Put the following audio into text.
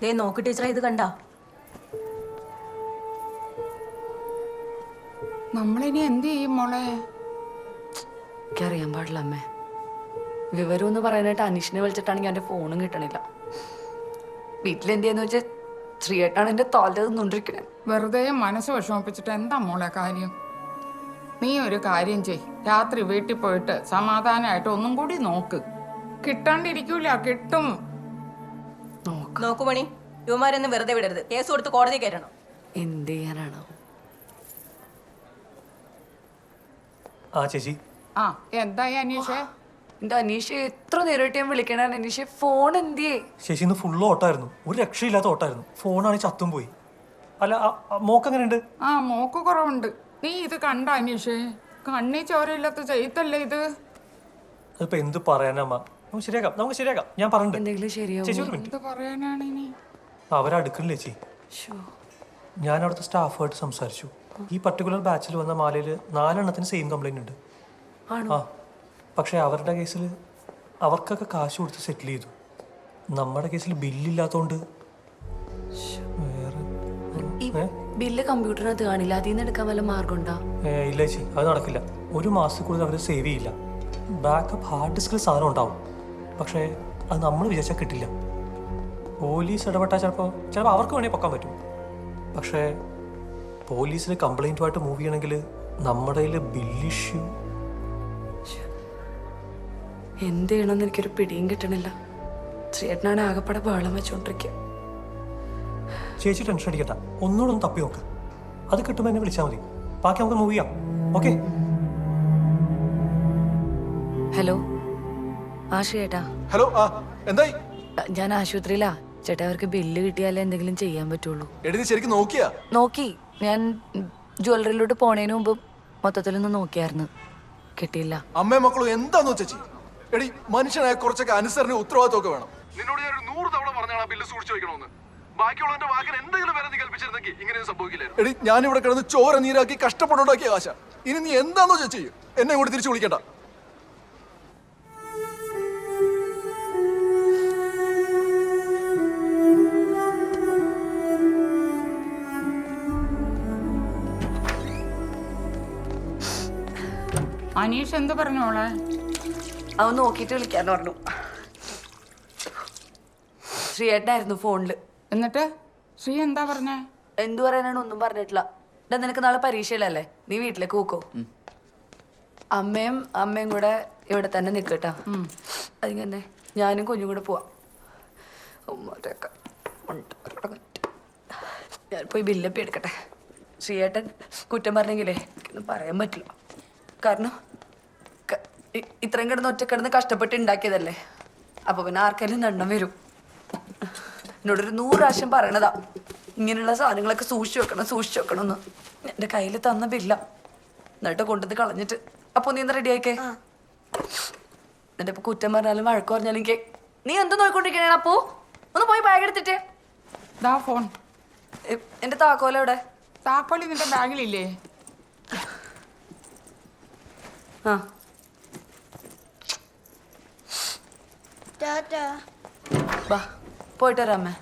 ദേ നോക്ക് ടീച്ചറെ, ഇത് കണ്ട. നമ്മളിനി എന്ത് ചെയ്യും മോളെ? അറിയാൻ പാടില്ല അമ്മേ. വിവരം എന്ന് പറയാനായിട്ട് അനീഷിനെ വിളിച്ചിട്ടാണെങ്കിൽ എൻ്റെ ഫോണും കിട്ടണില്ല. വീട്ടിലെന്തെന്ന് വെച്ചാൽ ശ്രീയേട്ടാണ് എൻ്റെ തോല നിന്നോണ്ടിരിക്കണേ. വെറുതെ മനസ്സ് വിഷമിപ്പിച്ചിട്ട് എന്താ മോളെ കാര്യം? നീ ഒരു കാര്യം ചെയ്, രാത്രി വീട്ടിൽ പോയിട്ട് സമാധാനമായിട്ട് ഒന്നും കൂടി നോക്ക്. കിട്ടാണ്ടിരിക്കൂല, കിട്ടും. നോക്കു മണി, യുവമാരൊന്നും വെറുതെ വിടരുത്. കേസ് കൊടുത്ത് കോടതി കയറ്റണം. എന്ത് ചെയ്യാനാണോ? ചേച്ചി. എന്തായി അനീഷേ? എന്റെ അനീഷ് എത്ര നേരമായിട്ട് ഞാൻ വിളിക്കണ അനീഷ്, ഫോൺ എന്തിയേ? ചേച്ചി ഇന്ന് ഫുള്ള് ഓട്ടായിരുന്നു, ഒരു രക്ഷയില്ലാത്ത ഓട്ടായിരുന്നു. ഫോണാണ് ചത്തും പോയി. അല്ല മോക്ക് എങ്ങനെയുണ്ട്? മോക്ക് കുറവുണ്ട്. നീ ഇത് കണ്ട അനീഷേ? കണ്ണി ചോരയില്ലാത്ത ചെയ്തല്ലേ ഇത്? അതിപ്പോ എന്ത് പറയാനമ്മ, നമുക്ക് ശരിയാക്കാം. ഞാൻ പറഞ്ഞിട്ടുണ്ട്. എന്തെങ്കിലും ശരിയാവും. എന്ത് പറയാനാണ് ഇനി? അവരടുക്കണില്ല ചേച്ചി. ഞാൻ അവിടുത്തെ സ്റ്റാഫുമായിട്ട് സംസാരിച്ചു. ഈ പർട്ടിക്കുലർ ബാച്ചിൽ വന്ന മാലയിൽ 4 എണ്ണത്തിന് സെയിം കംപ്ലൈന്റ് ഉണ്ട്. പക്ഷെ അവരുടെ കേസിൽ അവർക്കൊക്കെ കാശ് കൊടുത്ത് സെറ്റിൽ ചെയ്തു. നമ്മുടെ കേസിൽ ബില്ലില്ലാത്തോണ്ട് ബില്ല് കമ്പ്യൂട്ടറിനകത്ത് കാണില്ല. അതിൽ നിന്ന് എടുക്കാൻ വല്ല മാർഗം ഉണ്ടോ? ഇല്ല ചേച്ചി, അത് നടക്കില്ല. ഒരു മാസത്തിൽ കൂടുതൽ അവർ സേവ് ചെയ്യില്ല. ബാക്കപ്പ് ഹാർഡ് ഡിസ്കിൽ സാധനം ഉണ്ടാവും, പക്ഷേ അത് നമ്മൾ വിചാരിച്ചാൽ കിട്ടില്ല. പോലീസ് ഇടപെട്ടാൽ ചിലപ്പോൾ അവർക്ക് വേണമെങ്കിൽ പൊക്കാൻ പറ്റും. പക്ഷേ പോലീസിൽ കംപ്ലൈൻറ്റുമായിട്ട് മൂവ് ചെയ്യണമെങ്കിൽ നമ്മുടെ കയ്യിൽ ബില്ല് ഇഷ്യൂ. എന്ത് ചെയ്യണമെന്ന് എനിക്കൊരു പിടിയും കിട്ടണില്ല. ചേട്ടനാണ് ആകെപ്പാടെ ബഹളം വെച്ചോണ്ടിരിക്കുക. ചേച്ചി ടെൻഷൻ അടിക്കണ്ട, ഒന്നുകൂടെ ഒന്ന് തപ്പി നോക്ക്. അത് കിട്ടുമ്പോൾ എന്നെ വിളിച്ചാൽ മതി. ബാക്കി നമുക്ക് മൂവ് ചെയ്യാം. ഓക്കെ? ഹലോ ചേട്ടാ. ഹലോ, എന്തായി? ഞാൻ ആശുപത്രിയിലാ ചേട്ടാ. അവർക്ക് ബില്ല് കിട്ടിയാലേ എന്തെങ്കിലും ചെയ്യാൻ പറ്റുള്ളൂ. എടി ശരിക്കും നോക്കിയാ? നോക്കി. ഞാൻ ജ്വല്ലറിയിലോട്ട് പോണേന് മുമ്പ് മൊത്തത്തിലൊന്ന് നോക്കിയായിരുന്നു, കിട്ടിയില്ല. അമ്മയും മക്കളും എന്താന്ന് വെച്ചാ? എടി മനുഷ്യനായ കുറച്ചൊക്കെ അനുസരണ ഉത്തരവാദിത്വമൊക്കെ വേണം. നിന്നോട് ഞാൻ 100 തവണ പറഞ്ഞാണ് ബില്ല് സൂക്ഷിച്ചു വെക്കണമെന്ന്. ബാക്കിയുള്ളവന്റെ വാക്കിന് എന്തെങ്കിലും വേറെ നീ കൽപ്പിച്ചിരുന്നെങ്കിൽ ഇങ്ങനെയൊന്നും സംഭവിക്കില്ലായിരുന്നു. എടി ഞാനിവിടെ കിടന്ന് ചോര നീരാക്കി കഷ്ടപ്പെട്ടുണ്ടാക്കിയ കാശ. ഇനി നീ എന്താന്നോ ചെയ്യും, എന്നെ കൂടി തിരിച്ചു വിളിക്കണ്ട. അനീഷ് എന്ത് പറഞ്ഞു മോളെ? അവൻ നോക്കിയിട്ട് വിളിക്കാന്ന് പറഞ്ഞു. ശ്രീയേട്ടനായിരുന്നു ഫോണില്. എന്നിട്ട് ശ്രീ എന്താ പറഞ്ഞേ? എന്തു പറയാനാണ്? ഒന്നും പറഞ്ഞിട്ടില്ല. നിനക്ക് നാളെ പരീക്ഷയിലല്ലേ, നീ വീട്ടിലേക്ക് പോക്കോ. അമ്മയും കൂടെ ഇവിടെ തന്നെ നിൽക്കട്ടാ. അതിങ്ങനെ ഞാനും കുഞ്ഞും കൂടെ പോവാം. ഞാൻ പോയി ബില്ലപ്പി എടുക്കട്ടെ. ശ്രീയേട്ടൻ കുറ്റം പറഞ്ഞെങ്കിലേ എനിക്കൊന്നും പറയാൻ പറ്റില്ല. കാരണം ഇത്രയും കിടന്ന് ഒറ്റക്കിടന്ന് കഷ്ടപ്പെട്ട് ഉണ്ടാക്കിയതല്ലേ. അപ്പൊ പിന്നെ ആർക്കെങ്കിലും ദണ്ണം വരും. എന്നോടൊരു 100 പ്രാവശ്യം പറയണതാ ഇങ്ങനെയുള്ള സാധനങ്ങളൊക്കെ സൂക്ഷിച്ചു വെക്കണം എന്ന്. എൻ്റെ കയ്യിൽ തന്ന ബില്ല എന്നിട്ട് കൊണ്ടുവന്ന് കളഞ്ഞിട്ട്. അപ്പൊ നീ എന്താ റെഡി ആയിക്കേ? എന്നിട്ട് ഇപ്പൊ കുറ്റം പറഞ്ഞാലും വഴക്ക് പറഞ്ഞാലും എനിക്ക് നീ എന്ത് നോക്കിക്കൊണ്ടിരിക്കണേ? അപ്പോ ഒന്ന് പോയി ബാഗ് എടുത്തിട്ടേ. ഫോൺ. എന്റെ താക്കോല എവിടെ? താക്കോലി നിന്റെ ബാഗിലില്ലേ? പോയിട്ട് വരാം അമ്മേ.